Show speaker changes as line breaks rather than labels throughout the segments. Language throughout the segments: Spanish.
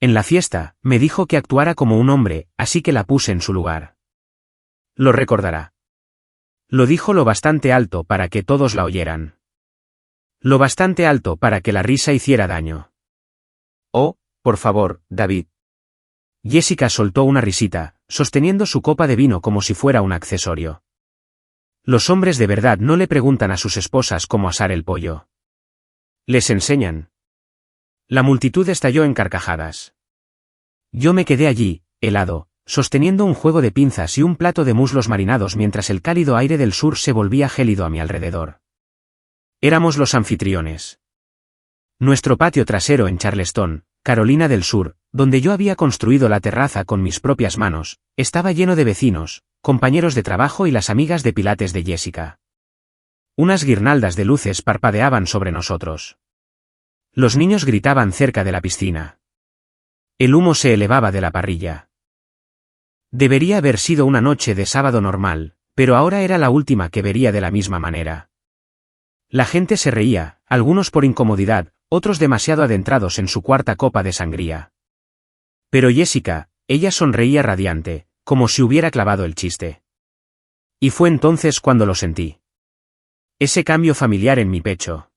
En la fiesta, me dijo que actuara como un hombre, así que la puse en su lugar. Lo recordará. Lo dijo lo bastante alto para que todos la oyeran. Lo bastante alto para que la risa hiciera daño. Oh, por favor, David. Jessica soltó una risita, sosteniendo su copa de vino como si fuera un accesorio. Los hombres de verdad no le preguntan a sus esposas cómo asar el pollo. Les enseñan. La multitud estalló en carcajadas. Yo me quedé allí, helado, sosteniendo un juego de pinzas y un plato de muslos marinados mientras el cálido aire del sur se volvía gélido a mi alrededor. Éramos los anfitriones. Nuestro patio trasero en Charleston, Carolina del Sur, donde yo había construido la terraza con mis propias manos, estaba lleno de vecinos, compañeros de trabajo y las amigas de pilates de Jessica. Unas guirnaldas de luces parpadeaban sobre nosotros. Los niños gritaban cerca de la piscina. El humo se elevaba de la parrilla. Debería haber sido una noche de sábado normal, pero ahora era la última que vería de la misma manera. La gente se reía, algunos por incomodidad, otros demasiado adentrados en su cuarta copa de sangría. Pero Jessica, ella sonreía radiante, como si hubiera clavado el chiste. Y fue entonces cuando lo sentí. Ese cambio familiar en mi pecho.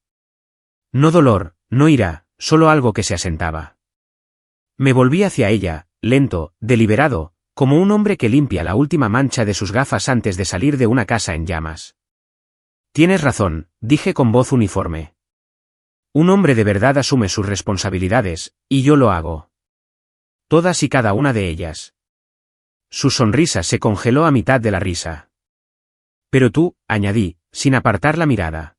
No dolor, no ira, solo algo que se asentaba. Me volví hacia ella, lento, deliberado, como un hombre que limpia la última mancha de sus gafas antes de salir de una casa en llamas. Tienes razón, dije con voz uniforme. Un hombre de verdad asume sus responsabilidades, y yo lo hago. Todas y cada una de ellas. Su sonrisa se congeló a mitad de la risa. Pero tú, añadí, sin apartar la mirada.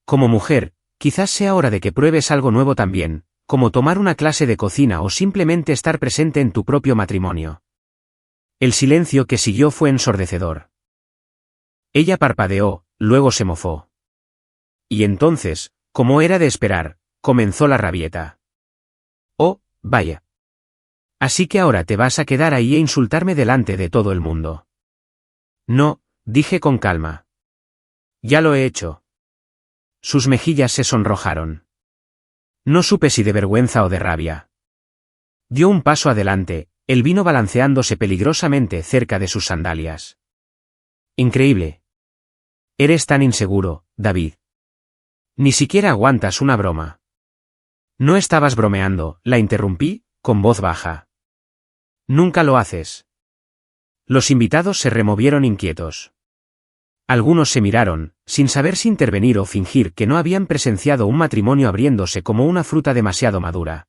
Como mujer, quizás sea hora de que pruebes algo nuevo también, como tomar una clase de cocina o simplemente estar presente en tu propio matrimonio. El silencio que siguió fue ensordecedor. Ella parpadeó, luego se mofó. Y entonces, como era de esperar, comenzó la rabieta. Oh, vaya. Así que ahora te vas a quedar ahí e insultarme delante de todo el mundo. No, dije con calma. Ya lo he hecho. Sus mejillas se sonrojaron. No supe si de vergüenza o de rabia. Dio un paso adelante, el vino balanceándose peligrosamente cerca de sus sandalias. Increíble. Eres tan inseguro, David. Ni siquiera aguantas una broma. No estabas bromeando, la interrumpí, con voz baja. Nunca lo haces. Los invitados se removieron inquietos. Algunos se miraron, sin saber si intervenir o fingir que no habían presenciado un matrimonio abriéndose como una fruta demasiado madura.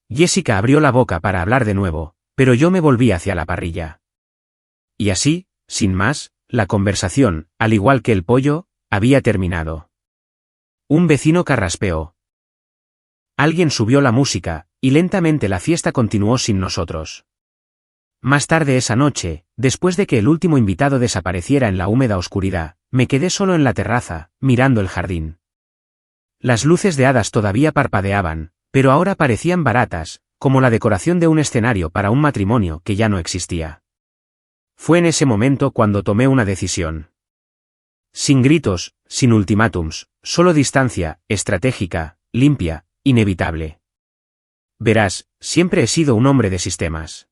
Jessica abrió la boca para hablar de nuevo, pero yo me volví hacia la parrilla. Y así, sin más, la conversación, al igual que el pollo, había terminado. Un vecino carraspeó. Alguien subió la música, y lentamente la fiesta continuó sin nosotros. Más tarde esa noche, después de que el último invitado desapareciera en la húmeda oscuridad, me quedé solo en la terraza, mirando el jardín. Las luces de hadas todavía parpadeaban, pero ahora parecían baratas, como la decoración de un escenario para un matrimonio que ya no existía. Fue en ese momento cuando tomé una decisión. Sin gritos, sin ultimátums, solo distancia, estratégica, limpia, inevitable. Verás, siempre he sido un hombre de sistemas.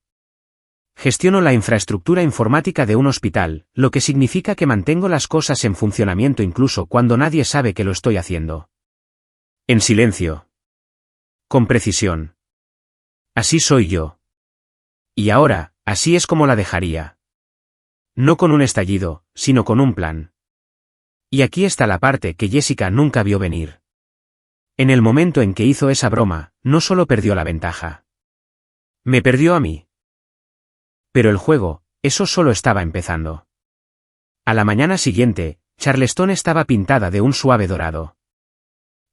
Gestiono la infraestructura informática de un hospital, lo que significa que mantengo las cosas en funcionamiento incluso cuando nadie sabe que lo estoy haciendo. En silencio. Con precisión. Así soy yo. Y ahora, así es como la dejaría. No con un estallido, sino con un plan. Y aquí está la parte que Jessica nunca vio venir. En el momento en que hizo esa broma, no solo perdió la ventaja. Me perdió a mí. Pero el juego, eso solo estaba empezando. A la mañana siguiente, Charleston estaba pintada de un suave dorado.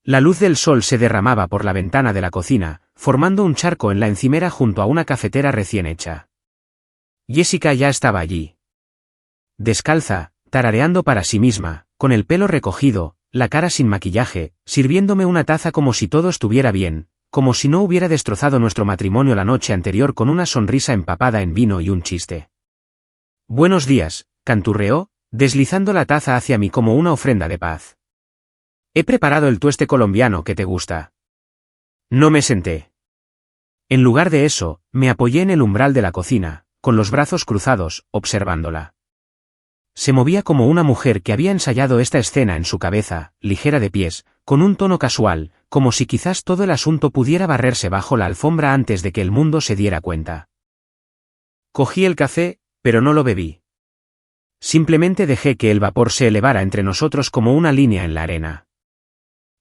La luz del sol se derramaba por la ventana de la cocina, formando un charco en la encimera junto a una cafetera recién hecha. Jessica ya estaba allí. Descalza, tarareando para sí misma, con el pelo recogido, la cara sin maquillaje, sirviéndome una taza como si todo estuviera bien, como si no hubiera destrozado nuestro matrimonio la noche anterior con una sonrisa empapada en vino y un chiste. Buenos días, canturreó, deslizando la taza hacia mí como una ofrenda de paz. He preparado el tueste colombiano que te gusta. No me senté. En lugar de eso, me apoyé en el umbral de la cocina, con los brazos cruzados, observándola. Se movía como una mujer que había ensayado esta escena en su cabeza, ligera de pies, con un tono casual, como si quizás todo el asunto pudiera barrerse bajo la alfombra antes de que el mundo se diera cuenta. Cogí el café, pero no lo bebí. Simplemente dejé que el vapor se elevara entre nosotros como una línea en la arena.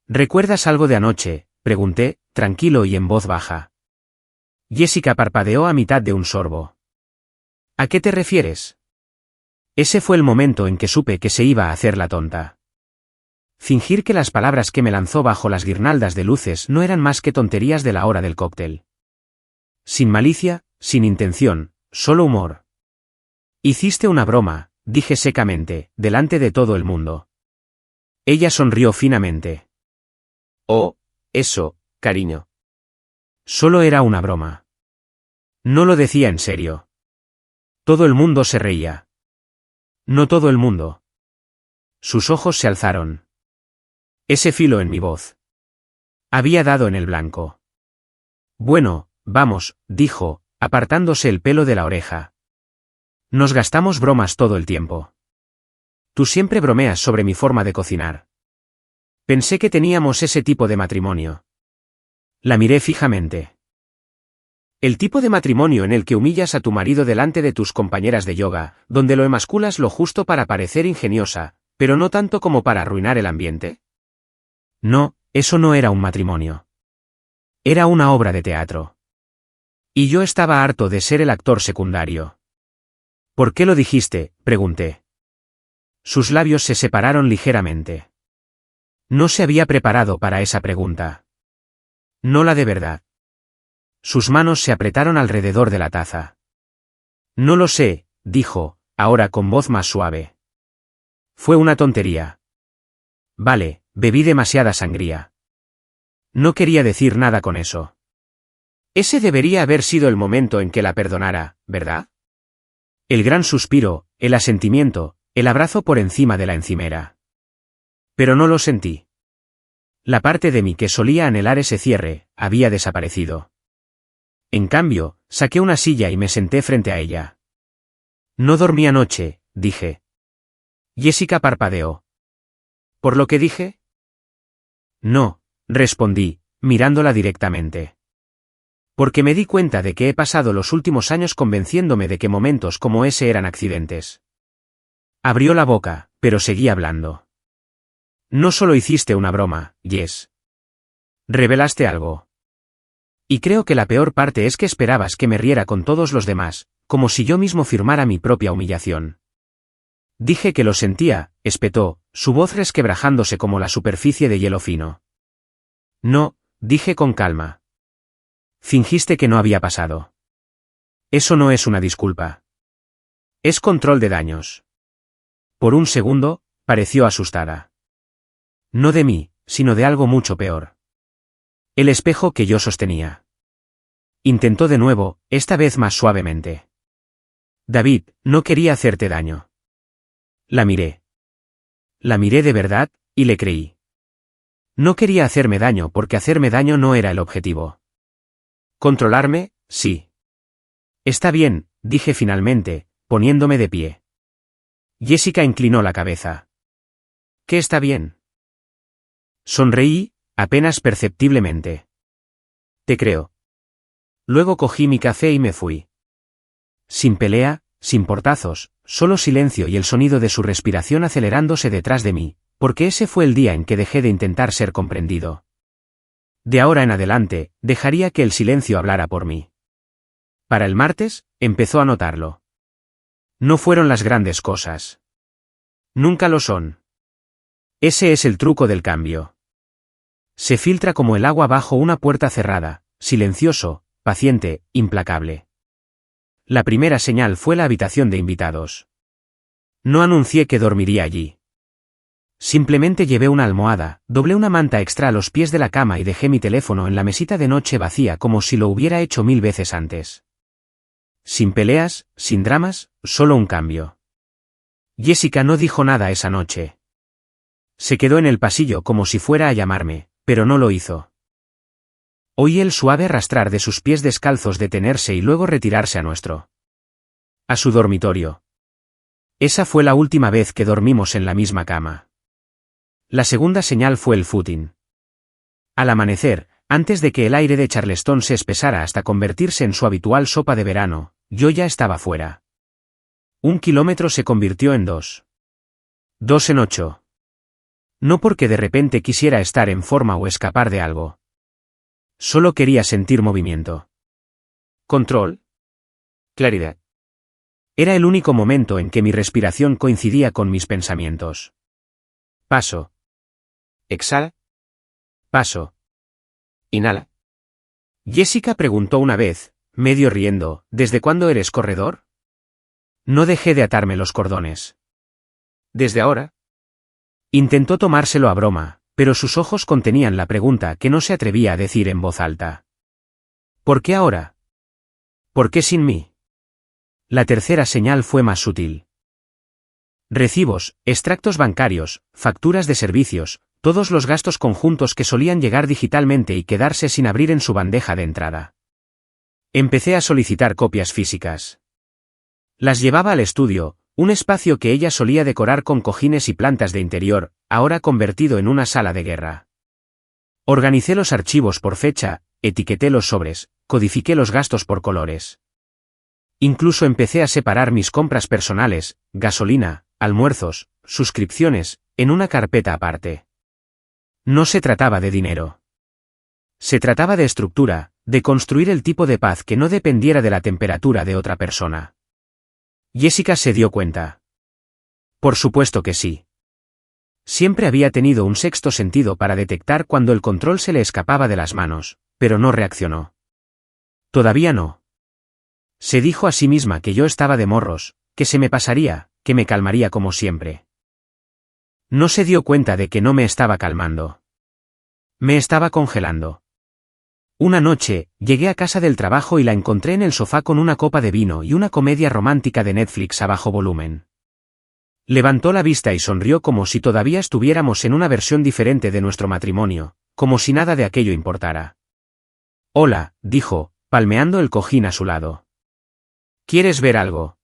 ¿Recuerdas algo de anoche?, pregunté, tranquilo y en voz baja. Jessica parpadeó a mitad de un sorbo. ¿A qué te refieres? Ese fue el momento en que supe que se iba a hacer la tonta. Fingir que las palabras que me lanzó bajo las guirnaldas de luces no eran más que tonterías de la hora del cóctel. Sin malicia, sin intención, solo humor. Hiciste una broma, dije secamente, delante de todo el mundo. Ella sonrió finamente. Oh, eso, cariño. Solo era una broma. No lo decía en serio. Todo el mundo se reía. No todo el mundo. Sus ojos se alzaron. Ese filo en mi voz. Había dado en el blanco. Bueno, vamos, dijo, apartándose el pelo de la oreja. Nos gastamos bromas todo el tiempo. Tú siempre bromeas sobre mi forma de cocinar. Pensé que teníamos ese tipo de matrimonio. La miré fijamente. El tipo de matrimonio en el que humillas a tu marido delante de tus compañeras de yoga, donde lo emasculas lo justo para parecer ingeniosa, pero no tanto como para arruinar el ambiente. No, eso no era un matrimonio. Era una obra de teatro. Y yo estaba harto de ser el actor secundario. ¿Por qué lo dijiste?, pregunté. Sus labios se separaron ligeramente. No se había preparado para esa pregunta. No la de verdad. Sus manos se apretaron alrededor de la taza. No lo sé, dijo, ahora con voz más suave. Fue una tontería. Vale, bebí demasiada sangría. No quería decir nada con eso. Ese debería haber sido el momento en que la perdonara, ¿verdad? El gran suspiro, el asentimiento, el abrazo por encima de la encimera. Pero no lo sentí. La parte de mí que solía anhelar ese cierre, había desaparecido. En cambio, saqué una silla y me senté frente a ella. No dormí anoche, dije. Jessica parpadeó. ¿Por lo que dije? No, respondí, mirándola directamente. Porque me di cuenta de que he pasado los últimos años convenciéndome de que momentos como ese eran accidentes. Abrió la boca, pero seguí hablando. No solo hiciste una broma, Jess. Revelaste algo. Y creo que la peor parte es que esperabas que me riera con todos los demás, como si yo mismo firmara mi propia humillación. Dije que lo sentía, espetó, su voz resquebrajándose como la superficie de hielo fino. No, dije con calma. Fingiste que no había pasado. Eso no es una disculpa. Es control de daños. Por un segundo, pareció asustada. No de mí, sino de algo mucho peor. El espejo que yo sostenía. Intentó de nuevo, esta vez más suavemente. David, no quería hacerte daño. La miré. La miré de verdad, y le creí. No quería hacerme daño porque hacerme daño no era el objetivo. Controlarme, sí. Está bien, dije finalmente, poniéndome de pie. Jessica inclinó la cabeza. ¿Qué está bien? Sonreí, apenas perceptiblemente. Te creo. Luego cogí mi café y me fui. Sin pelea, sin portazos, solo silencio y el sonido de su respiración acelerándose detrás de mí, porque ese fue el día en que dejé de intentar ser comprendido. De ahora en adelante, dejaría que el silencio hablara por mí. Para el martes, empezó a notarlo. No fueron las grandes cosas. Nunca lo son. Ese es el truco del cambio. Se filtra como el agua bajo una puerta cerrada, silencioso, paciente, implacable. La primera señal fue la habitación de invitados. No anuncié que dormiría allí. Simplemente llevé una almohada, doblé una manta extra a los pies de la cama y dejé mi teléfono en la mesita de noche vacía como si lo hubiera hecho 1000 veces antes. Sin peleas, sin dramas, solo un cambio. Jessica no dijo nada esa noche. Se quedó en el pasillo como si fuera a llamarme, pero no lo hizo. Oí el suave arrastrar de sus pies descalzos detenerse y luego retirarse a su dormitorio. Esa fue la última vez que dormimos en la misma cama. La segunda señal fue el footing. Al amanecer, antes de que el aire de Charleston se espesara hasta convertirse en su habitual sopa de verano, yo ya estaba fuera. 1 kilómetro se convirtió en 2. 2 en 8. No porque de repente quisiera estar en forma o escapar de algo. Solo quería sentir movimiento. Control. Claridad. Era el único momento en que mi respiración coincidía con mis pensamientos. Paso. Exhala. Paso. Inhala. Jessica preguntó una vez, medio riendo, ¿desde cuándo eres corredor? No dejé de atarme los cordones. ¿Desde ahora? Intentó tomárselo a broma, pero sus ojos contenían la pregunta que no se atrevía a decir en voz alta. ¿Por qué ahora? ¿Por qué sin mí? La tercera señal fue más sutil. Recibos, extractos bancarios, facturas de servicios, todos los gastos conjuntos que solían llegar digitalmente y quedarse sin abrir en su bandeja de entrada. Empecé a solicitar copias físicas. Las llevaba al estudio, un espacio que ella solía decorar con cojines y plantas de interior, ahora convertido en una sala de guerra. Organicé los archivos por fecha, etiqueté los sobres, codifiqué los gastos por colores. Incluso empecé a separar mis compras personales, gasolina, almuerzos, suscripciones, en una carpeta aparte. No se trataba de dinero. Se trataba de estructura, de construir el tipo de paz que no dependiera de la temperatura de otra persona. Jessica se dio cuenta. Por supuesto que sí. Siempre había tenido un sexto sentido para detectar cuando el control se le escapaba de las manos, pero no reaccionó. Todavía no. Se dijo a sí misma que yo estaba de morros, que se me pasaría, que me calmaría como siempre. No se dio cuenta de que no me estaba calmando. Me estaba congelando. Una noche, llegué a casa del trabajo y la encontré en el sofá con una copa de vino y una comedia romántica de Netflix a bajo volumen. Levantó la vista y sonrió como si todavía estuviéramos en una versión diferente de nuestro matrimonio, como si nada de aquello importara. Hola, dijo, palmeando el cojín a su lado. ¿Quieres ver algo?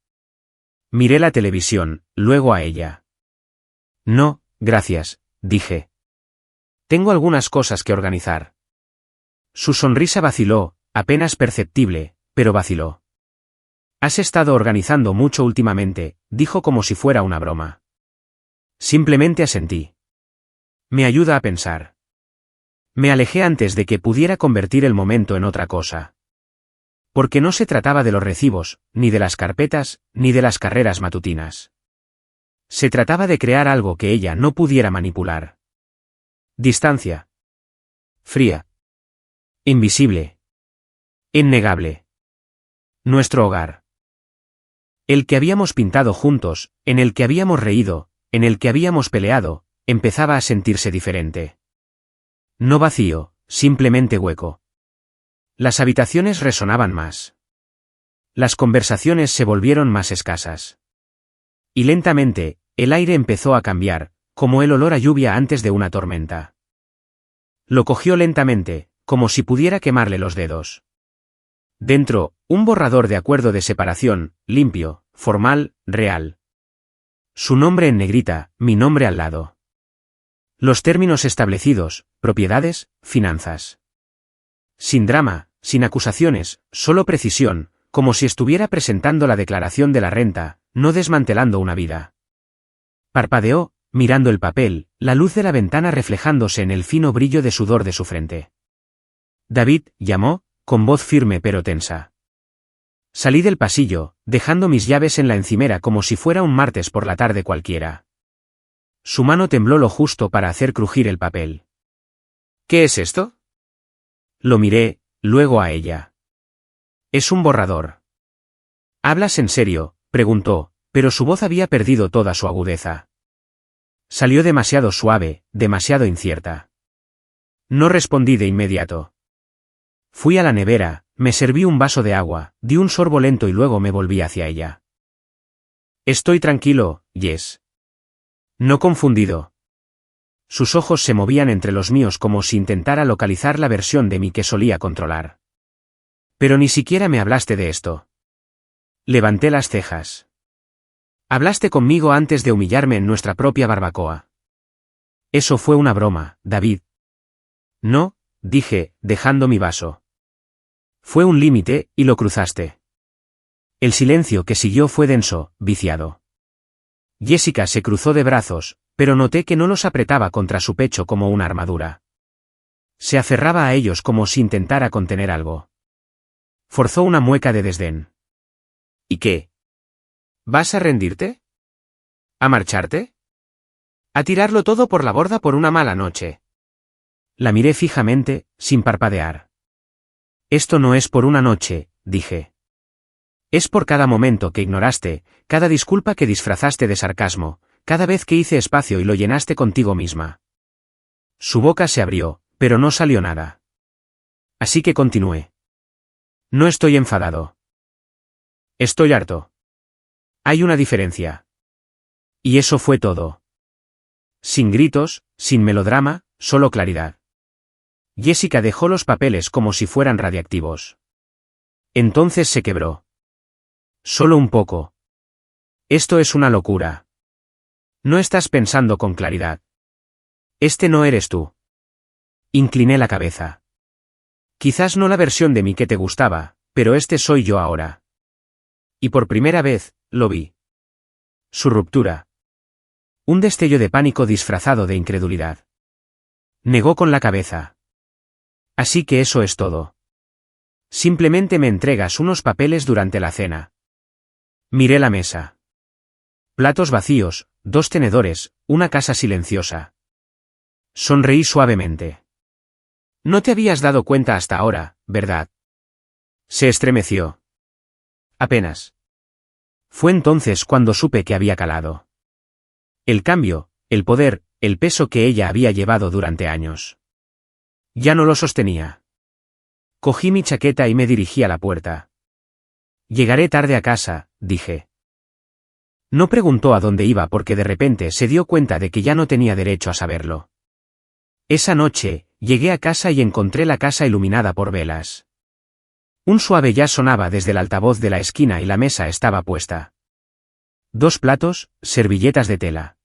Miré la televisión, luego a ella. No, gracias, dije. Tengo algunas cosas que organizar. Su sonrisa vaciló, apenas perceptible, pero vaciló. Has estado organizando mucho últimamente, dijo como si fuera una broma. Simplemente asentí. Me ayuda a pensar. Me alejé antes de que pudiera convertir el momento en otra cosa. Porque no se trataba de los recibos, ni de las carpetas, ni de las carreras matutinas. Se trataba de crear algo que ella no pudiera manipular. Distancia. Fría. Invisible. Innegable. Nuestro hogar. El que habíamos pintado juntos, en el que habíamos reído, en el que habíamos peleado, empezaba a sentirse diferente. No vacío, simplemente hueco. Las habitaciones resonaban más. Las conversaciones se volvieron más escasas. Y lentamente, el aire empezó a cambiar, como el olor a lluvia antes de una tormenta. Lo cogió lentamente, como si pudiera quemarle los dedos. Dentro, un borrador de acuerdo de separación, limpio, formal, real. Su nombre en negrita, mi nombre al lado. Los términos establecidos, propiedades, finanzas. Sin drama, sin acusaciones, solo precisión, como si estuviera presentando la declaración de la renta, no desmantelando una vida. Parpadeó, mirando el papel, la luz de la ventana reflejándose en el fino brillo de sudor de su frente. David, llamó, con voz firme pero tensa. Salí del pasillo, dejando mis llaves en la encimera como si fuera un martes por la tarde cualquiera. Su mano tembló lo justo para hacer crujir el papel. ¿Qué es esto? Lo miré, luego a ella. Es un borrador. ¿Hablas en serio?, preguntó, pero su voz había perdido toda su agudeza. Salió demasiado suave, demasiado incierta. No respondí de inmediato. Fui a la nevera, me serví un vaso de agua, di un sorbo lento y luego me volví hacia ella. Estoy tranquilo, Jess. No confundido. Sus ojos se movían entre los míos como si intentara localizar la versión de mí que solía controlar. Pero ni siquiera me hablaste de esto. Levanté las cejas. Hablaste conmigo antes de humillarme en nuestra propia barbacoa. Eso fue una broma, David. No, dije, dejando mi vaso. Fue un límite, y lo cruzaste. El silencio que siguió fue denso, viciado. Jessica se cruzó de brazos, pero noté que no los apretaba contra su pecho como una armadura. Se aferraba a ellos como si intentara contener algo. Forzó una mueca de desdén. ¿Y qué? ¿Vas a rendirte? ¿A marcharte? ¿A tirarlo todo por la borda por una mala noche? La miré fijamente, sin parpadear. Esto no es por una noche, dije. Es por cada momento que ignoraste, cada disculpa que disfrazaste de sarcasmo, cada vez que hice espacio y lo llenaste contigo misma. Su boca se abrió, pero no salió nada. Así que continué. No estoy enfadado. Estoy harto. Hay una diferencia. Y eso fue todo. Sin gritos, sin melodrama, solo claridad. Jessica dejó los papeles como si fueran radiactivos. Entonces se quebró. Solo un poco. Esto es una locura. No estás pensando con claridad. Este no eres tú. Incliné la cabeza. Quizás no la versión de mí que te gustaba, pero este soy yo ahora. Y por primera vez, lo vi. Su ruptura. Un destello de pánico disfrazado de incredulidad. Negó con la cabeza. Así que eso es todo. Simplemente me entregas unos papeles durante la cena. Miré la mesa. Platos vacíos, 2 tenedores, una casa silenciosa. Sonreí suavemente. No te habías dado cuenta hasta ahora, ¿verdad? Se estremeció. Apenas. Fue entonces cuando supe que había calado. El cambio, el poder, el peso que ella había llevado durante años. Ya no lo sostenía. Cogí mi chaqueta y me dirigí a la puerta. Llegaré tarde a casa, dije. No preguntó a dónde iba porque de repente se dio cuenta de que ya no tenía derecho a saberlo. Esa noche, llegué a casa y encontré la casa iluminada por velas. Un suave jazz sonaba desde el altavoz de la esquina y la mesa estaba puesta. 2 platos, servilletas de tela.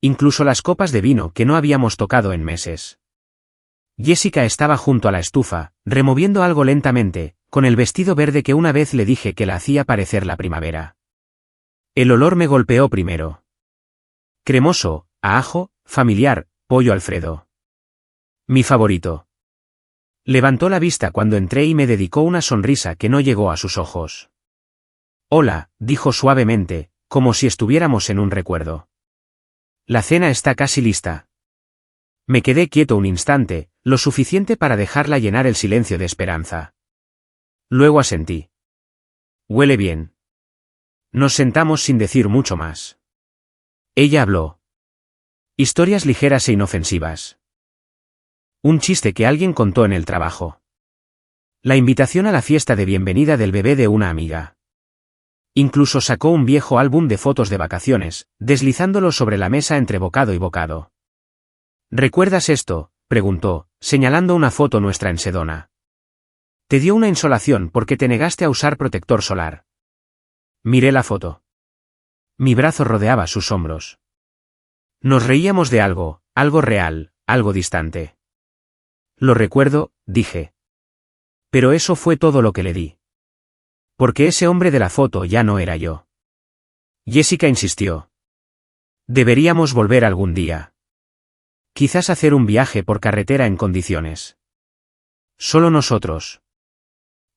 Incluso las copas de vino que no habíamos tocado en meses. Jessica estaba junto a la estufa, removiendo algo lentamente, con el vestido verde que una vez le dije que la hacía parecer la primavera. El olor me golpeó primero. Cremoso, a ajo, familiar, pollo Alfredo. Mi favorito. Levantó la vista cuando entré y me dedicó una sonrisa que no llegó a sus ojos. Hola, dijo suavemente, como si estuviéramos en un recuerdo. La cena está casi lista. Me quedé quieto un instante, lo suficiente para dejarla llenar el silencio de esperanza. Luego asentí. Huele bien. Nos sentamos sin decir mucho más. Ella habló. Historias ligeras e inofensivas. Un chiste que alguien contó en el trabajo. La invitación a la fiesta de bienvenida del bebé de una amiga. Incluso sacó un viejo álbum de fotos de vacaciones, deslizándolo sobre la mesa entre bocado y bocado. ¿Recuerdas esto?, preguntó, señalando una foto nuestra en Sedona. Te dio una insolación porque te negaste a usar protector solar. Miré la foto. Mi brazo rodeaba sus hombros. Nos reíamos de algo, algo real, algo distante. Lo recuerdo, dije. Pero eso fue todo lo que le di. Porque ese hombre de la foto ya no era yo. Jessica insistió. Deberíamos volver algún día. Quizás hacer un viaje por carretera en condiciones. Solo nosotros.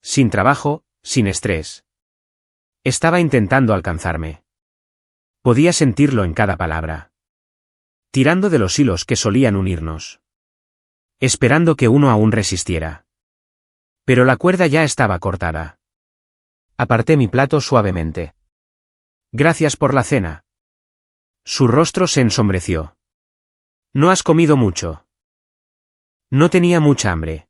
Sin trabajo, sin estrés. Estaba intentando alcanzarme. Podía sentirlo en cada palabra. Tirando de los hilos que solían unirnos. Esperando que uno aún resistiera. Pero la cuerda ya estaba cortada. Aparté mi plato suavemente. Gracias por la cena. Su rostro se ensombreció. No has comido mucho. No tenía mucha hambre.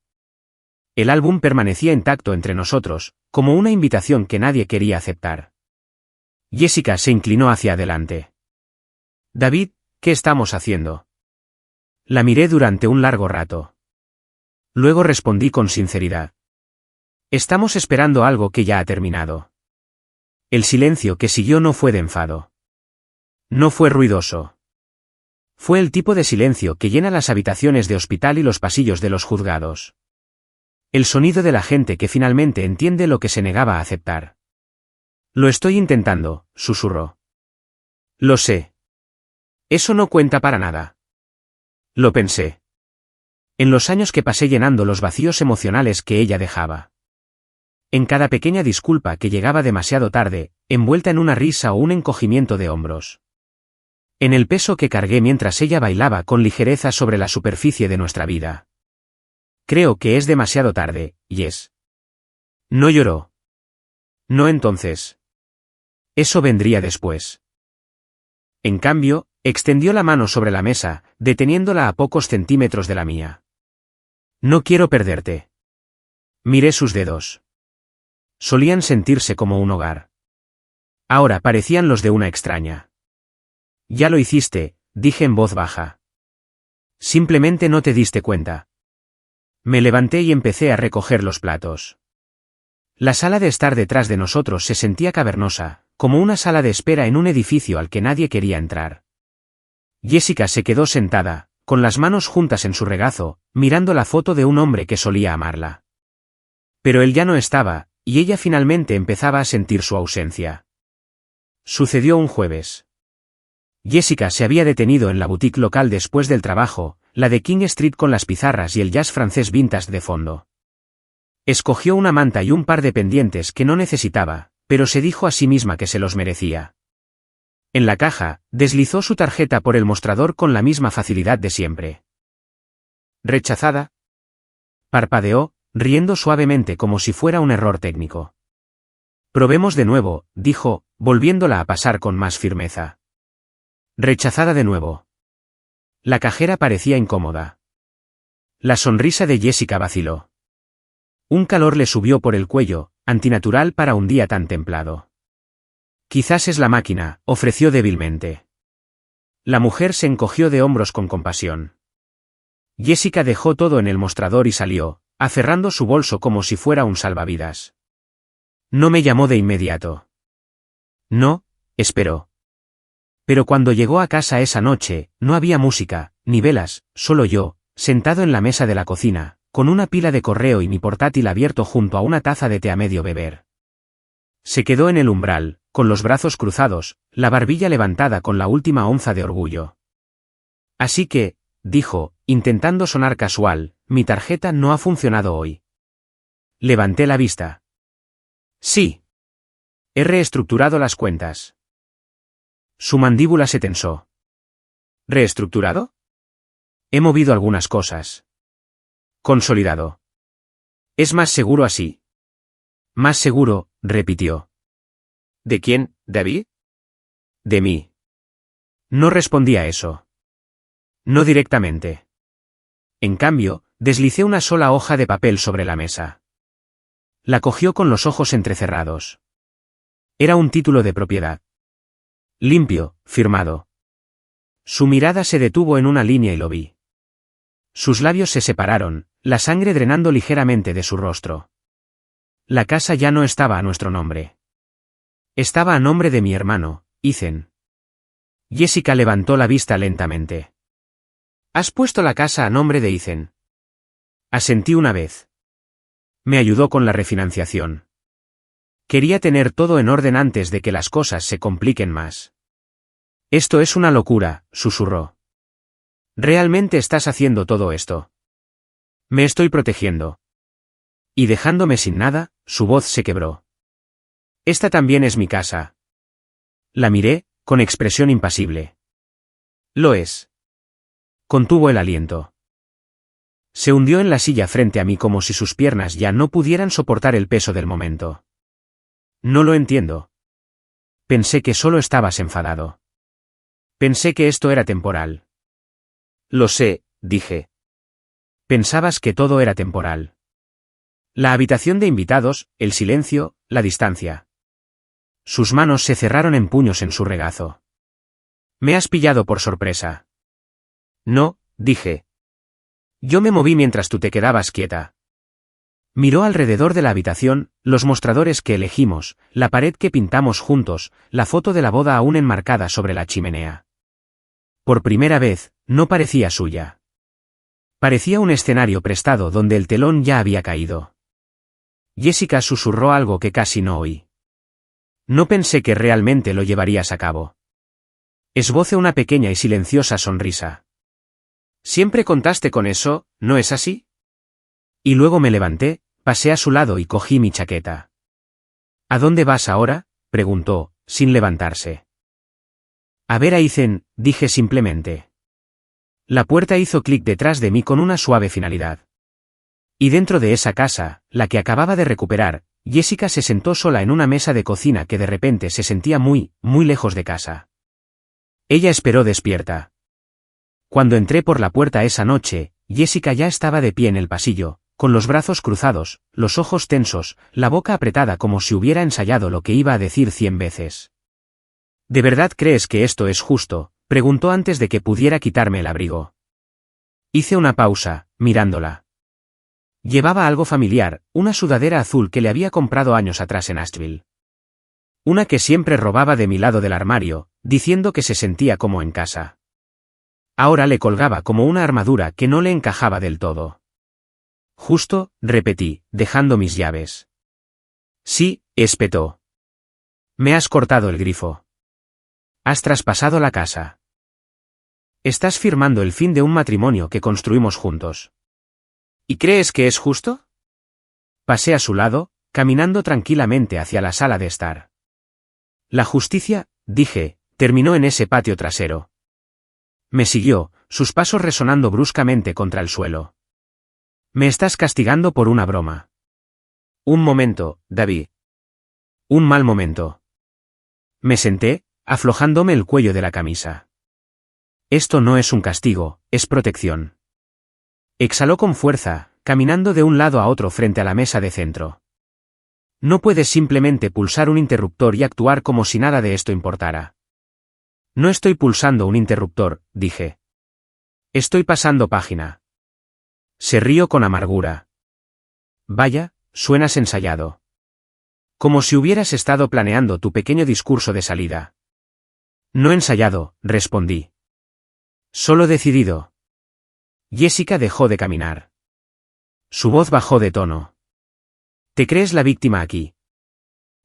El álbum permanecía intacto entre nosotros, como una invitación que nadie quería aceptar. Jessica se inclinó hacia adelante. David, ¿qué estamos haciendo? La miré durante un largo rato. Luego respondí con sinceridad. Estamos esperando algo que ya ha terminado. El silencio que siguió no fue de enfado. No fue ruidoso. Fue el tipo de silencio que llena las habitaciones de hospital y los pasillos de los juzgados. El sonido de la gente que finalmente entiende lo que se negaba a aceptar. Lo estoy intentando, susurró. Lo sé. Eso no cuenta para nada. Lo pensé. En los años que pasé llenando los vacíos emocionales que ella dejaba. En cada pequeña disculpa que llegaba demasiado tarde, envuelta en una risa o un encogimiento de hombros. En el peso que cargué mientras ella bailaba con ligereza sobre la superficie de nuestra vida. Creo que es demasiado tarde, Jess. No lloró. No entonces. Eso vendría después. En cambio, extendió la mano sobre la mesa, deteniéndola a pocos centímetros de la mía. No quiero perderte. Miré sus dedos. Solían sentirse como un hogar. Ahora parecían los de una extraña. Ya lo hiciste, dije en voz baja. Simplemente no te diste cuenta. Me levanté y empecé a recoger los platos. La sala de estar detrás de nosotros se sentía cavernosa, como una sala de espera en un edificio al que nadie quería entrar. Jessica se quedó sentada, con las manos juntas en su regazo, mirando la foto de un hombre que solía amarla. Pero él ya no estaba, y ella finalmente empezaba a sentir su ausencia. Sucedió un jueves. Jessica se había detenido en la boutique local después del trabajo, la de King Street con las pizarras y el jazz francés vintage de fondo. Escogió una manta y un par de pendientes que no necesitaba, pero se dijo a sí misma que se los merecía. En la caja, deslizó su tarjeta por el mostrador con la misma facilidad de siempre. ¿Rechazada? Parpadeó, riendo suavemente como si fuera un error técnico. Probemos de nuevo, dijo, volviéndola a pasar con más firmeza. Rechazada de nuevo. La cajera parecía incómoda. La sonrisa de Jessica vaciló. Un calor le subió por el cuello, antinatural para un día tan templado. Quizás es la máquina, ofreció débilmente. La mujer se encogió de hombros con compasión. Jessica dejó todo en el mostrador y salió, aferrando su bolso como si fuera un salvavidas. No me llamó de inmediato. No, esperó. Pero cuando llegó a casa esa noche, no había música, ni velas, solo yo, sentado en la mesa de la cocina, con una pila de correo y mi portátil abierto junto a una taza de té a medio beber. Se quedó en el umbral, con los brazos cruzados, la barbilla levantada con la última onza de orgullo. Así que, dijo, intentando sonar casual, mi tarjeta no ha funcionado hoy. Levanté la vista. Sí. He reestructurado las cuentas. Su mandíbula se tensó. ¿Reestructurado? He movido algunas cosas. Consolidado. Es más seguro así. Más seguro, repitió. ¿De quién, David? De mí. No respondí a eso. No directamente. En cambio, deslicé una sola hoja de papel sobre la mesa. La cogió con los ojos entrecerrados. Era un título de propiedad. Limpio, firmado. Su mirada se detuvo en una línea y lo vi. Sus labios se separaron, la sangre drenando ligeramente de su rostro. La casa ya no estaba a nuestro nombre. Estaba a nombre de mi hermano, Ethan. Jessica levantó la vista lentamente. ¿Has puesto la casa a nombre de Ethan? Asentí una vez. Me ayudó con la refinanciación. Quería tener todo en orden antes de que las cosas se compliquen más. Esto es una locura, susurró. ¿Realmente estás haciendo todo esto? Me estoy protegiendo. Y dejándome sin nada, su voz se quebró. Esta también es mi casa. La miré, con expresión impasible. Lo es. Contuvo el aliento. Se hundió en la silla frente a mí como si sus piernas ya no pudieran soportar el peso del momento. No lo entiendo. Pensé que solo estabas enfadado. Pensé que esto era temporal. Lo sé, dije. Pensabas que todo era temporal. La habitación de invitados, el silencio, la distancia. Sus manos se cerraron en puños en su regazo. Me has pillado por sorpresa. No, dije. Yo me moví mientras tú te quedabas quieta. Miró alrededor de la habitación, los mostradores que elegimos, la pared que pintamos juntos, la foto de la boda aún enmarcada sobre la chimenea. Por primera vez, no parecía suya. Parecía un escenario prestado donde el telón ya había caído. Jessica susurró algo que casi no oí. No pensé que realmente lo llevarías a cabo. Esbocé una pequeña y silenciosa sonrisa. Siempre contaste con eso, ¿no es así? Y luego me levanté, pasé a su lado y cogí mi chaqueta. ¿A dónde vas ahora?, preguntó, sin levantarse. A ver a Ethan, dije simplemente. La puerta hizo clic detrás de mí con una suave finalidad. Y dentro de esa casa, la que acababa de recuperar, Jessica se sentó sola en una mesa de cocina que de repente se sentía muy, muy lejos de casa. Ella esperó despierta. Cuando entré por la puerta esa noche, Jessica ya estaba de pie en el pasillo, con los brazos cruzados, los ojos tensos, la boca apretada como si hubiera ensayado lo que iba a decir 100 veces. ¿De verdad crees que esto es justo?, preguntó antes de que pudiera quitarme el abrigo. Hice una pausa, mirándola. Llevaba algo familiar, una sudadera azul que le había comprado años atrás en Asheville. Una que siempre robaba de mi lado del armario, diciendo que se sentía como en casa. Ahora le colgaba como una armadura que no le encajaba del todo. Justo, repetí, dejando mis llaves. Sí, espetó. Me has cortado el grifo. Has traspasado la casa. Estás firmando el fin de un matrimonio que construimos juntos. ¿Y crees que es justo? Pasé a su lado, caminando tranquilamente hacia la sala de estar. La justicia, dije, terminó en ese patio trasero. Me siguió, sus pasos resonando bruscamente contra el suelo. Me estás castigando por una broma. Un momento, David. Un mal momento. Me senté, aflojándome el cuello de la camisa. Esto no es un castigo, es protección. Exhaló con fuerza, caminando de un lado a otro frente a la mesa de centro. No puedes simplemente pulsar un interruptor y actuar como si nada de esto importara. No estoy pulsando un interruptor, dije. Estoy pasando página. Se rió con amargura. Vaya, suenas ensayado. Como si hubieras estado planeando tu pequeño discurso de salida. No ensayado, respondí. Solo decidido. Jessica dejó de caminar. Su voz bajó de tono. ¿Te crees la víctima aquí?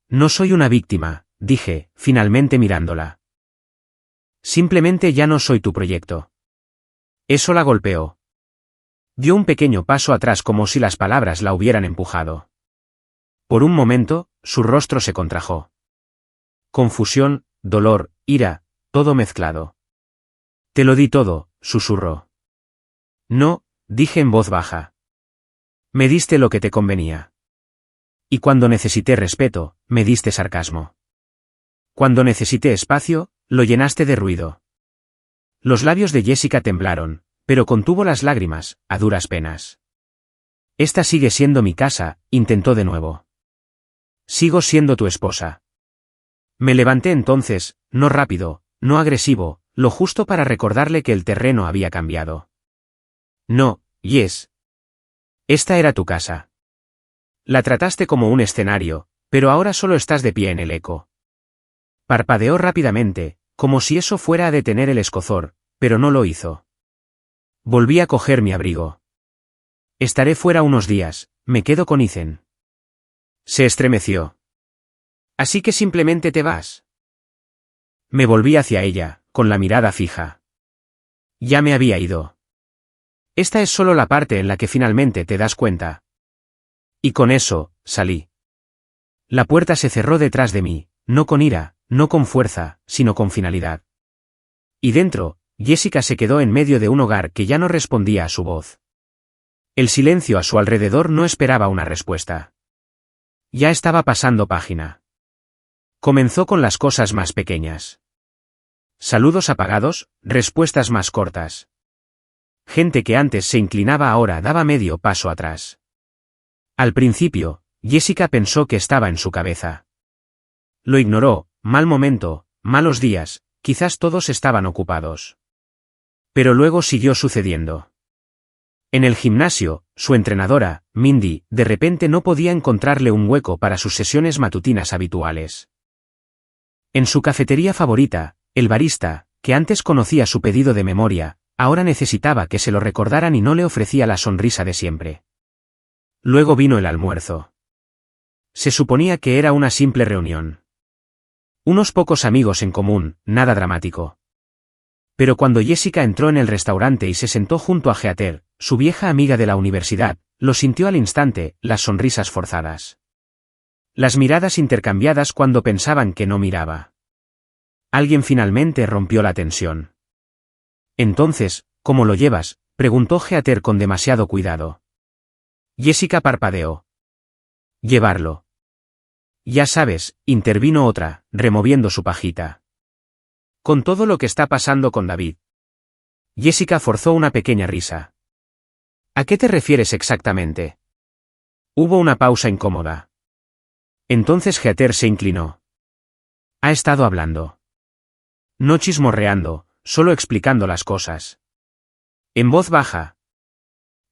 No soy una víctima, dije, finalmente mirándola. Simplemente ya no soy tu proyecto. Eso la golpeó. Dio un pequeño paso atrás como si las palabras la hubieran empujado. Por un momento, su rostro se contrajo. Confusión, dolor, ira, todo mezclado. Te lo di todo, susurró. No, dije en voz baja. Me diste lo que te convenía. Y cuando necesité respeto, me diste sarcasmo. Cuando necesité espacio, lo llenaste de ruido. Los labios de Jessica temblaron, pero contuvo las lágrimas, a duras penas. Esta sigue siendo mi casa, intentó de nuevo. Sigo siendo tu esposa. Me levanté entonces, no rápido, no agresivo, lo justo para recordarle que el terreno había cambiado. No, Jess. Esta era tu casa. La trataste como un escenario, pero ahora solo estás de pie en el eco. Parpadeó rápidamente, como si eso fuera a detener el escozor, pero no lo hizo. Volví a coger mi abrigo. Estaré fuera unos días, me quedo con Ethan. Se estremeció. Así que simplemente te vas. Me volví hacia ella, con la mirada fija. Ya me había ido. Esta es solo la parte en la que finalmente te das cuenta. Y con eso, salí. La puerta se cerró detrás de mí, no con ira, no con fuerza, sino con finalidad. Y dentro, Jessica se quedó en medio de un hogar que ya no respondía a su voz. El silencio a su alrededor no esperaba una respuesta. Ya estaba pasando página. Comenzó con las cosas más pequeñas. Saludos apagados, respuestas más cortas. Gente que antes se inclinaba ahora daba medio paso atrás. Al principio, Jessica pensó que estaba en su cabeza. Lo ignoró, mal momento, malos días, quizás todos estaban ocupados. Pero luego siguió sucediendo. En el gimnasio, su entrenadora, Mindy, de repente no podía encontrarle un hueco para sus sesiones matutinas habituales. En su cafetería favorita, el barista, que antes conocía su pedido de memoria, ahora necesitaba que se lo recordaran y no le ofrecía la sonrisa de siempre. Luego vino el almuerzo. Se suponía que era una simple reunión. Unos pocos amigos en común, nada dramático. Pero cuando Jessica entró en el restaurante y se sentó junto a Heather, su vieja amiga de la universidad, lo sintió al instante, las sonrisas forzadas. Las miradas intercambiadas cuando pensaban que no miraba. Alguien finalmente rompió la tensión. Entonces, ¿cómo lo llevas?, preguntó Heather con demasiado cuidado. Jessica parpadeó. Llevarlo. Ya sabes, intervino otra, removiendo su pajita. Con todo lo que está pasando con David. Jessica forzó una pequeña risa. ¿A qué te refieres exactamente? Hubo una pausa incómoda. Entonces Heather se inclinó. Ha estado hablando. No chismorreando, solo explicando las cosas. En voz baja.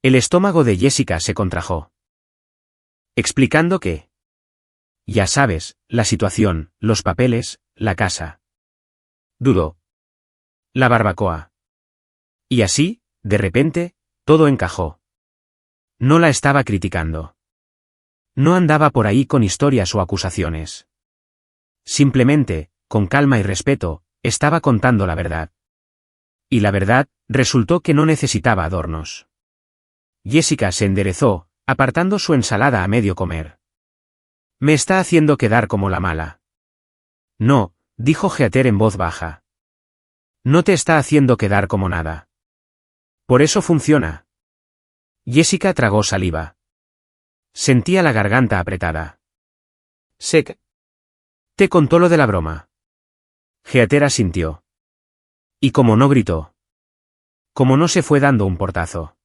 El estómago de Jessica se contrajo. ¿Explicando qué? Ya sabes, la situación, los papeles, la casa. Dudó. La barbacoa. Y así, de repente, todo encajó. No la estaba criticando. No andaba por ahí con historias o acusaciones. Simplemente, con calma y respeto, estaba contando la verdad. Y la verdad, resultó que no necesitaba adornos. Jessica se enderezó, apartando su ensalada a medio comer. Me está haciendo quedar como la mala. No, dijo Heather en voz baja. No te está haciendo quedar como nada. Por eso funciona. Jessica tragó saliva. Sentía la garganta apretada. Sec. Te contó lo de la broma. Heather asintió. Y como no gritó. Como no se fue dando un portazo.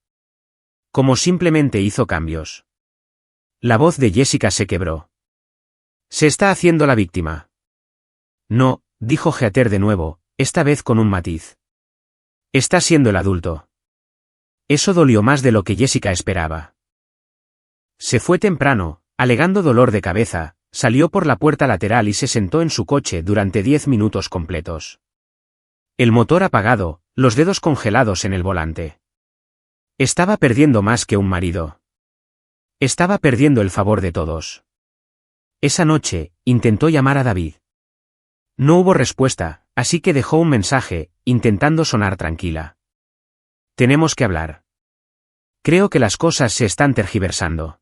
Como simplemente hizo cambios. La voz de Jessica se quebró. Se está haciendo la víctima. No, dijo Heather de nuevo, esta vez con un matiz. Está siendo el adulto. Eso dolió más de lo que Jessica esperaba. Se fue temprano, alegando dolor de cabeza, salió por la puerta lateral y se sentó en su coche durante 10 minutos completos. El motor apagado, los dedos congelados en el volante. Estaba perdiendo más que un marido. Estaba perdiendo el favor de todos. Esa noche, intentó llamar a David. No hubo respuesta, así que dejó un mensaje, intentando sonar tranquila. Tenemos que hablar. Creo que las cosas se están tergiversando.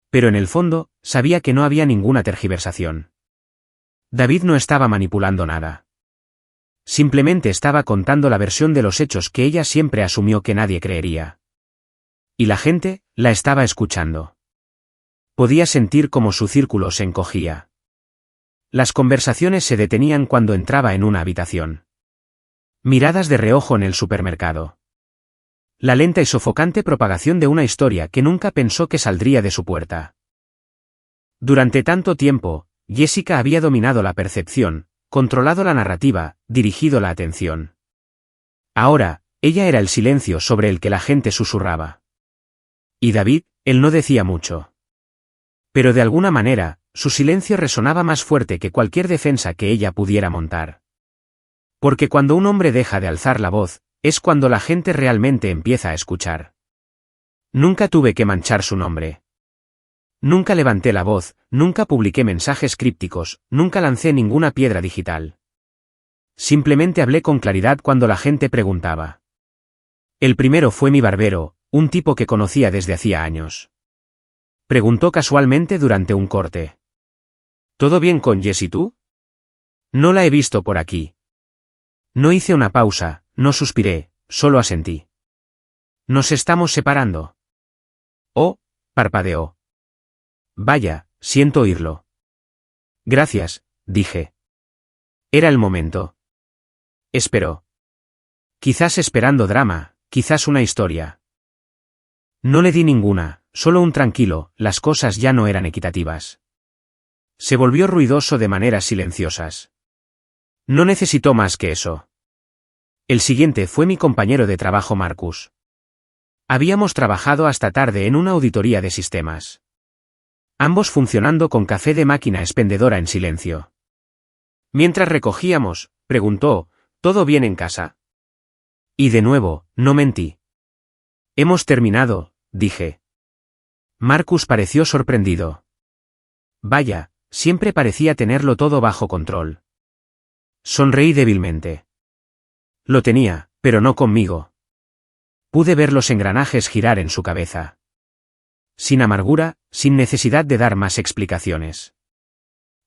Pero en el fondo, sabía que no había ninguna tergiversación. David no estaba manipulando nada. Simplemente estaba contando la versión de los hechos que ella siempre asumió que nadie creería. Y la gente, la estaba escuchando. Podía sentir cómo su círculo se encogía. Las conversaciones se detenían cuando entraba en una habitación. Miradas de reojo en el supermercado. La lenta y sofocante propagación de una historia que nunca pensó que saldría de su puerta. Durante tanto tiempo, Jessica había dominado la percepción, controlado la narrativa, dirigido la atención. Ahora, ella era el silencio sobre el que la gente susurraba. Y David, él no decía mucho. Pero de alguna manera, su silencio resonaba más fuerte que cualquier defensa que ella pudiera montar. Porque cuando un hombre deja de alzar la voz, es cuando la gente realmente empieza a escuchar. Nunca tuve que manchar su nombre. Nunca levanté la voz, nunca publiqué mensajes crípticos, nunca lancé ninguna piedra digital. Simplemente hablé con claridad cuando la gente preguntaba. El primero fue mi barbero, un tipo que conocía desde hacía años. Preguntó casualmente durante un corte. ¿Todo bien con Jessie tú? No la he visto por aquí. No hice una pausa, no suspiré, solo asentí. ¿Nos estamos separando? Oh, parpadeó. Vaya, siento oírlo. Gracias, dije. Era el momento. Esperó. Quizás esperando drama, quizás una historia. No le di ninguna, solo un tranquilo, las cosas ya no eran equitativas. Se volvió ruidoso de maneras silenciosas. No necesitó más que eso. El siguiente fue mi compañero de trabajo Marcus. Habíamos trabajado hasta tarde en una auditoría de sistemas. Ambos funcionando con café de máquina expendedora en silencio. Mientras recogíamos, preguntó, ¿todo bien en casa? Y de nuevo, no mentí. Hemos terminado, dije. Marcus pareció sorprendido. Vaya, siempre parecía tenerlo todo bajo control. Sonreí débilmente. Lo tenía, pero no conmigo. Pude ver los engranajes girar en su cabeza. Sin amargura, sin necesidad de dar más explicaciones.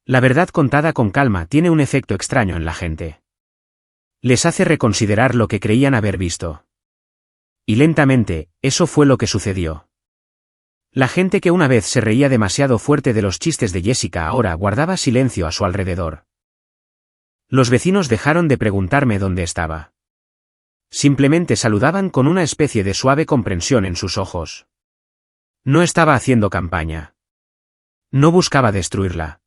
La verdad contada con calma tiene un efecto extraño en la gente. Les hace reconsiderar lo que creían haber visto. Y lentamente, eso fue lo que sucedió. La gente que una vez se reía demasiado fuerte de los chistes de Jessica ahora guardaba silencio a su alrededor. Los vecinos dejaron de preguntarme dónde estaba. Simplemente saludaban con una especie de suave comprensión en sus ojos. No estaba haciendo campaña. No buscaba destruirla.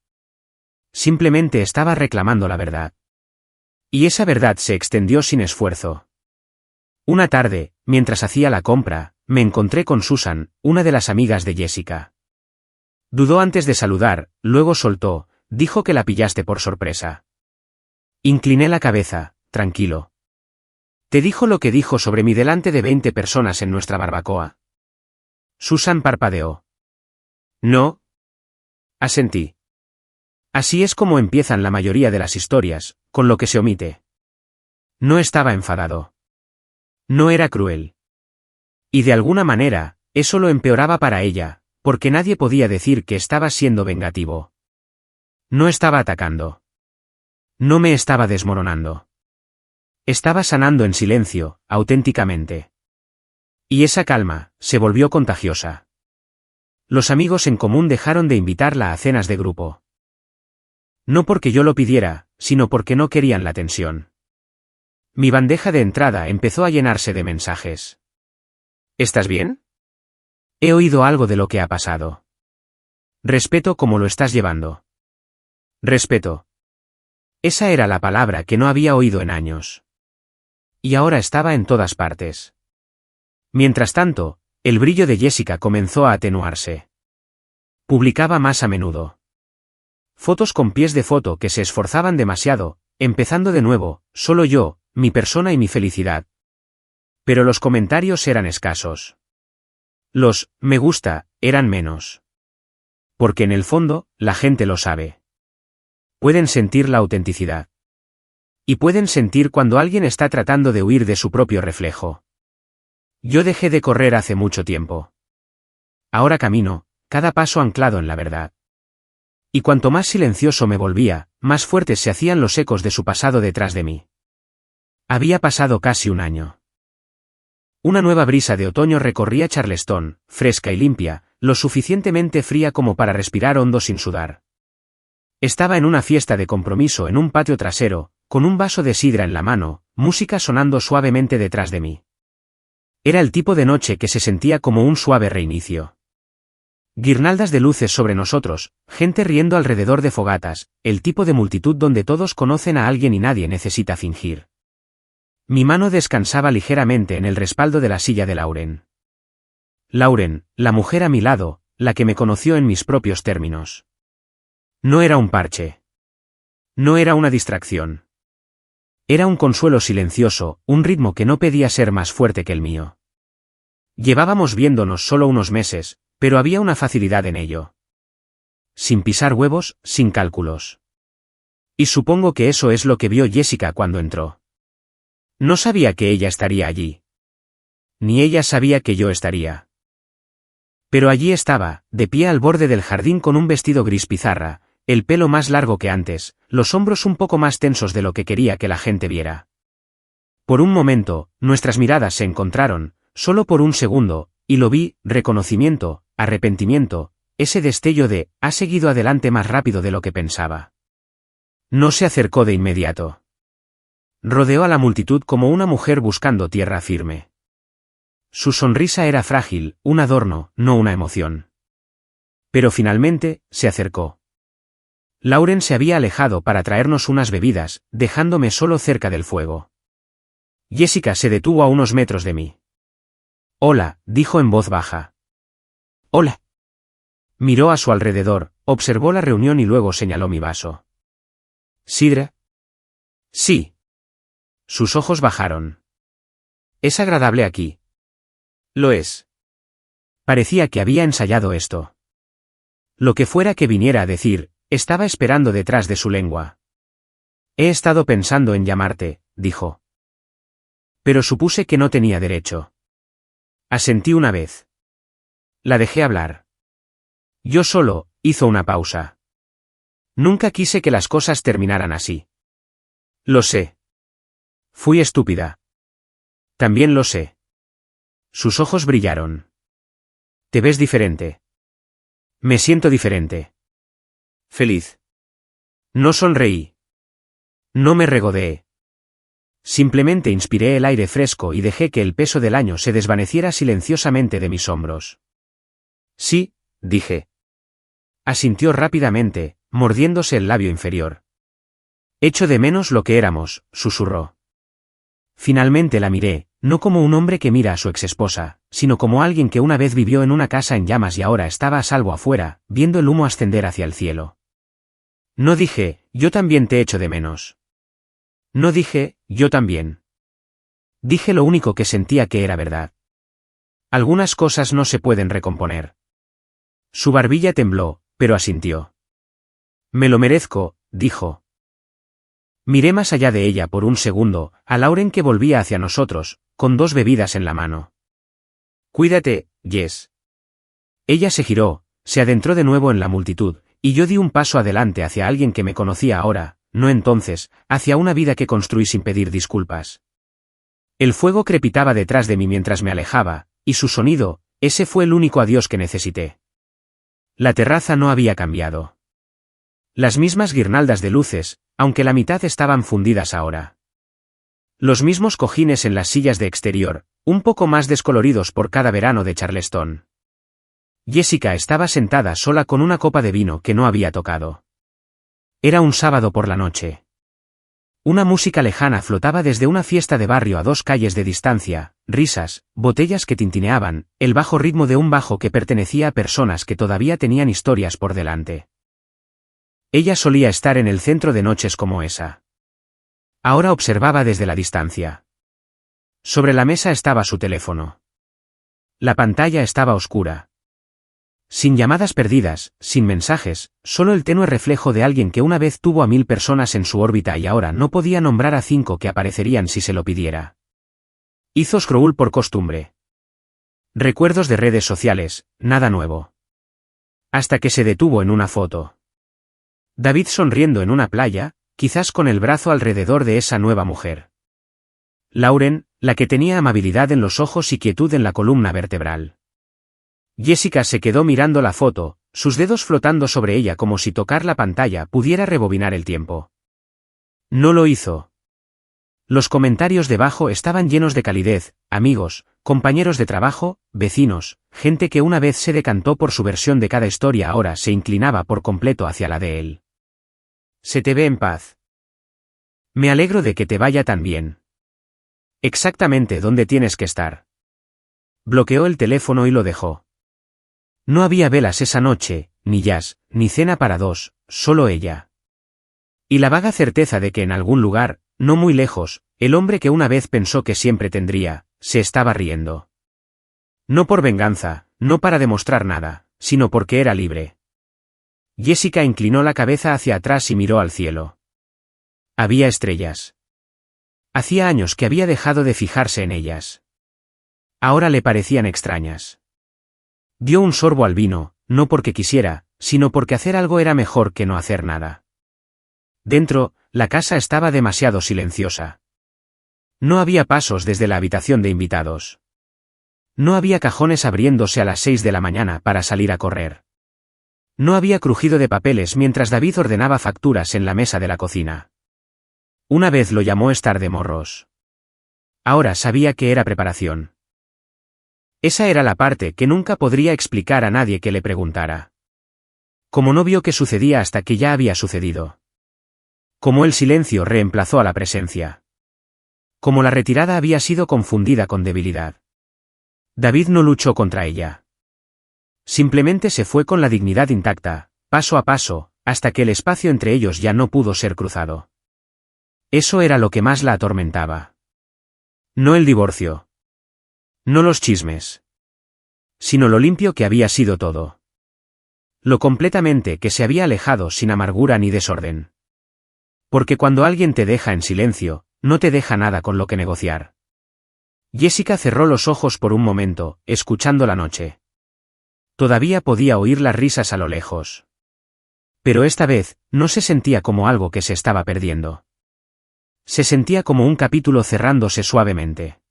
Simplemente estaba reclamando la verdad. Y esa verdad se extendió sin esfuerzo. Una tarde, mientras hacía la compra, me encontré con Susan, una de las amigas de Jessica. Dudó antes de saludar, luego soltó, dijo que la pillaste por sorpresa. Incliné la cabeza, tranquilo. ¿Te dijo lo que dijo sobre mí delante de 20 personas en nuestra barbacoa? Susan parpadeó. No. Asentí. Así es como empiezan la mayoría de las historias, con lo que se omite. No estaba enfadado. No era cruel. Y de alguna manera, eso lo empeoraba para ella, porque nadie podía decir que estaba siendo vengativo. No estaba atacando. No me estaba desmoronando. Estaba sanando en silencio, auténticamente. Y esa calma, se volvió contagiosa. Los amigos en común dejaron de invitarla a cenas de grupo. No porque yo lo pidiera, sino porque no querían la tensión. Mi bandeja de entrada empezó a llenarse de mensajes. ¿Estás bien? He oído algo de lo que ha pasado. Respeto cómo lo estás llevando. Respeto. Esa era la palabra que no había oído en años. Y ahora estaba en todas partes. Mientras tanto, el brillo de Jessica comenzó a atenuarse. Publicaba más a menudo. Fotos con pies de foto que se esforzaban demasiado, empezando de nuevo, solo yo, mi persona y mi felicidad. Pero los comentarios eran escasos. Los me gusta eran menos. Porque en el fondo, la gente lo sabe. Pueden sentir la autenticidad. Y pueden sentir cuando alguien está tratando de huir de su propio reflejo. Yo dejé de correr hace mucho tiempo. Ahora camino, cada paso anclado en la verdad. Y cuanto más silencioso me volvía, más fuertes se hacían los ecos de su pasado detrás de mí. Había pasado casi un año. Una nueva brisa de otoño recorría Charleston, fresca y limpia, lo suficientemente fría como para respirar hondo sin sudar. Estaba en una fiesta de compromiso en un patio trasero, con un vaso de sidra en la mano, música sonando suavemente detrás de mí. Era el tipo de noche que se sentía como un suave reinicio. Guirnaldas de luces sobre nosotros, gente riendo alrededor de fogatas, el tipo de multitud donde todos conocen a alguien y nadie necesita fingir. Mi mano descansaba ligeramente en el respaldo de la silla de Lauren. Lauren, la mujer a mi lado, la que me conoció en mis propios términos. No era un parche. No era una distracción. Era un consuelo silencioso, un ritmo que no pedía ser más fuerte que el mío. Llevábamos viéndonos solo unos meses, pero había una facilidad en ello. Sin pisar huevos, sin cálculos. Y supongo que eso es lo que vio Jessica cuando entró. No sabía que ella estaría allí. Ni ella sabía que yo estaría. Pero allí estaba, de pie al borde del jardín con un vestido gris pizarra, el pelo más largo que antes, los hombros un poco más tensos de lo que quería que la gente viera. Por un momento, nuestras miradas se encontraron, solo por un segundo, y lo vi, reconocimiento, arrepentimiento, ese destello de, ha seguido adelante más rápido de lo que pensaba. No se acercó de inmediato. Rodeó a la multitud como una mujer buscando tierra firme. Su sonrisa era frágil, un adorno, no una emoción. Pero finalmente, se acercó. Lauren se había alejado para traernos unas bebidas, dejándome solo cerca del fuego. Jessica se detuvo a unos metros de mí. Hola, dijo en voz baja. Hola. Miró a su alrededor, observó la reunión y luego señaló mi vaso. ¿Sidra? Sí. Sus ojos bajaron. Es agradable aquí. Lo es. Parecía que había ensayado esto. Lo que fuera que viniera a decir, estaba esperando detrás de su lengua. He estado pensando en llamarte, dijo. Pero supuse que no tenía derecho. Asentí una vez. La dejé hablar. Yo solo, hizo una pausa. Nunca quise que las cosas terminaran así. Lo sé. Fui estúpida. También lo sé. Sus ojos brillaron. Te ves diferente. Me siento diferente. Feliz. No sonreí. No me regodeé. Simplemente inspiré el aire fresco y dejé que el peso del año se desvaneciera silenciosamente de mis hombros. Sí, dije. Asintió rápidamente, mordiéndose el labio inferior. Echo de menos lo que éramos, susurró. Finalmente la miré, no como un hombre que mira a su exesposa, sino como alguien que una vez vivió en una casa en llamas y ahora estaba a salvo afuera, viendo el humo ascender hacia el cielo. No dije, yo también te echo de menos. No dije, yo también. Dije lo único que sentía que era verdad. Algunas cosas no se pueden recomponer. Su barbilla tembló, pero asintió. Me lo merezco, dijo. Miré más allá de ella por un segundo, a Lauren que volvía hacia nosotros, con 2 bebidas en la mano. Cuídate, Jess. Ella se giró, se adentró de nuevo en la multitud, y yo di un paso adelante hacia alguien que me conocía ahora, no entonces, hacia una vida que construí sin pedir disculpas. El fuego crepitaba detrás de mí mientras me alejaba, y su sonido, ese fue el único adiós que necesité. La terraza no había cambiado. Las mismas guirnaldas de luces, aunque la mitad estaban fundidas ahora. Los mismos cojines en las sillas de exterior, un poco más descoloridos por cada verano de Charleston. Jessica estaba sentada sola con una copa de vino que no había tocado. Era un sábado por la noche. Una música lejana flotaba desde una fiesta de barrio a 2 calles de distancia, risas, botellas que tintineaban, el bajo ritmo de un bajo que pertenecía a personas que todavía tenían historias por delante. Ella solía estar en el centro de noches como esa. Ahora observaba desde la distancia. Sobre la mesa estaba su teléfono. La pantalla estaba oscura. Sin llamadas perdidas, sin mensajes, solo el tenue reflejo de alguien que una vez tuvo a 1000 personas en su órbita y ahora no podía nombrar a 5 que aparecerían si se lo pidiera. Hizo scroll por costumbre. Recuerdos de redes sociales, nada nuevo. Hasta que se detuvo en una foto. David sonriendo en una playa, quizás con el brazo alrededor de esa nueva mujer. Lauren, la que tenía amabilidad en los ojos y quietud en la columna vertebral. Jessica se quedó mirando la foto, sus dedos flotando sobre ella como si tocar la pantalla pudiera rebobinar el tiempo. No lo hizo. Los comentarios debajo estaban llenos de calidez, amigos, compañeros de trabajo, vecinos, gente que una vez se decantó por su versión de cada historia ahora se inclinaba por completo hacia la de él. Se te ve en paz. Me alegro de que te vaya tan bien. Exactamente dónde tienes que estar. Bloqueó el teléfono y lo dejó. No había velas esa noche, ni jazz, ni cena para 2, solo ella. Y la vaga certeza de que en algún lugar, no muy lejos, el hombre que una vez pensó que siempre tendría, se estaba riendo. No por venganza, no para demostrar nada, sino porque era libre. Jessica inclinó la cabeza hacia atrás y miró al cielo. Había estrellas. Hacía años que había dejado de fijarse en ellas. Ahora le parecían extrañas. Dio un sorbo al vino, no porque quisiera, sino porque hacer algo era mejor que no hacer nada. Dentro, la casa estaba demasiado silenciosa. No había pasos desde la habitación de invitados. No había cajones abriéndose a las 6 de la mañana para salir a correr. No había crujido de papeles mientras David ordenaba facturas en la mesa de la cocina. Una vez lo llamó estar de morros. Ahora sabía que era preparación. Esa era la parte que nunca podría explicar a nadie que le preguntara. Como no vio qué sucedía hasta que ya había sucedido. Como el silencio reemplazó a la presencia. Como la retirada había sido confundida con debilidad. David no luchó contra ella. Simplemente se fue con la dignidad intacta, paso a paso, hasta que el espacio entre ellos ya no pudo ser cruzado. Eso era lo que más la atormentaba. No el divorcio. No los chismes. Sino lo limpio que había sido todo. Lo completamente que se había alejado sin amargura ni desorden. Porque cuando alguien te deja en silencio, no te deja nada con lo que negociar. Jessica cerró los ojos por un momento, escuchando la noche. Todavía podía oír las risas a lo lejos. Pero esta vez, no se sentía como algo que se estaba perdiendo. Se sentía como un capítulo cerrándose suavemente.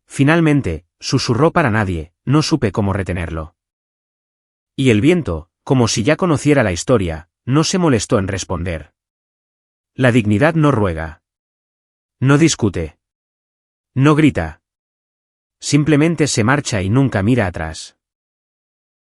Finalmente, susurró para nadie, no supe cómo retenerlo. Y el viento, como si ya conociera la historia, no se molestó en responder. La dignidad no ruega. No discute. No grita. Simplemente se marcha y nunca mira atrás.